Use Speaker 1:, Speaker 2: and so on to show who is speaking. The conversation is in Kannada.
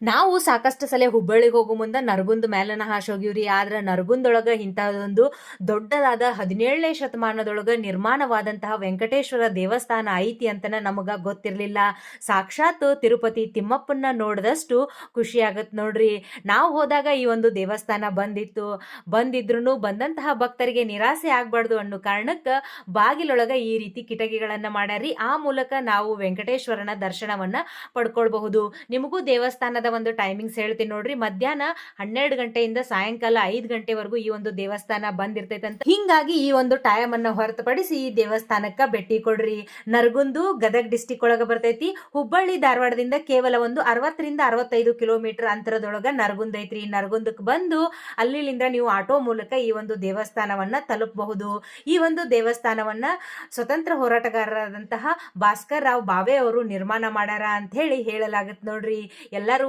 Speaker 1: ನಾವು ಸಾಕಷ್ಟು ಸಲ ಹುಬ್ಬಳ್ಳಿಗೆ ಹೋಗೋ ಮುಂದೆ ನರಗುಂದ ಮೇಲನ ಹಾಶ್ ಹೋಗಿವ್ರಿ. ಆದ್ರೆ ನರಗುಂದೊಳಗ ಇಂತಹದೊಂದು ದೊಡ್ಡದಾದ 17ನೇ ಶತಮಾನದೊಳಗ ನಿರ್ಮಾಣವಾದಂತಹ ವೆಂಕಟೇಶ್ವರ ದೇವಸ್ಥಾನ ಐತಿ ಅಂತನ ನಮಗ ಗೊತ್ತಿರ್ಲಿಲ್ಲ. ಸಾಕ್ಷಾತ್ ತಿರುಪತಿ ತಿಮ್ಮಪ್ಪನ ನೋಡಿದಷ್ಟು ಖುಷಿ ಆಗತ್ ನೋಡ್ರಿ. ನಾವು ಹೋದಾಗ ಈ ಒಂದು ದೇವಸ್ಥಾನ ಬಂದಿದ್ರು ಬಂದಂತಹ ಭಕ್ತರಿಗೆ ನಿರಾಸೆ ಆಗ್ಬಾರ್ದು ಅನ್ನೋ ಕಾರಣಕ್ಕ ಬಾಗಿಲೊಳಗ ಈ ರೀತಿ ಕಿಟಕಿಗಳನ್ನ ಮಾಡ್ಯಾರಿ. ಆ ಮೂಲಕ ನಾವು ವೆಂಕಟೇಶ್ವರನ ದರ್ಶನವನ್ನ ಪಡ್ಕೊಳ್ಬಹುದು. ನಿಮಗೂ ದೇವಸ್ಥಾನದ ಒಂದು ಟೈಮಿಂಗ್ಸ್ ಹೇಳ್ತೀನಿ ನೋಡ್ರಿ. ಮಧ್ಯಾಹ್ನ 12 ಗಂಟೆಯಿಂದ ಸಾಯಂಕಾಲ 5 ಗಂಟೆವರೆಗೂ ಈ ಒಂದು ದೇವಸ್ಥಾನ ಬಂದಿರ್ತೈತಂತ. ಹಿಂಗಾಗಿ ಈ ಒಂದು ಟೈಮ್ ಅನ್ನ ಹೊರತುಪಡಿಸಿ ಈ ದೇವಸ್ಥಾನಕ್ಕ ಭೇಟಿ ಕೊಡ್ರಿ. ನರಗುಂದು ಗದಗ್ ಡಿಸ್ಟಿಕ್ ಒಳಗ ಬರ್ತೈತಿ. ಹುಬ್ಬಳ್ಳಿ ಧಾರವಾಡದಿಂದ ಕೇವಲ ಒಂದು 60ರಿಂದ 65 ಕಿಲೋಮೀಟರ್ ಅಂತರದೊಳಗ ನರಗುಂದ ಐತ್ರಿ. ನರಗುಂದಕ್ಕೆ ಬಂದು ಅಲ್ಲಿಂದ ನೀವು ಆಟೋ ಮೂಲಕ ಈ ಒಂದು ದೇವಸ್ಥಾನವನ್ನ ತಲುಪಬಹುದು. ಈ ಒಂದು ದೇವಸ್ಥಾನವನ್ನ ಸ್ವತಂತ್ರ ಹೋರಾಟಗಾರರಾದಂತಹ ಭಾಸ್ಕರ್ ರಾವ್ ಭಾವೆ ಅವರು ನಿರ್ಮಾಣ ಮಾಡ್ಯಾರ ಅಂತ ಹೇಳಲಾಗತ್ ನೋಡ್ರಿ. ಎಲ್ಲರೂ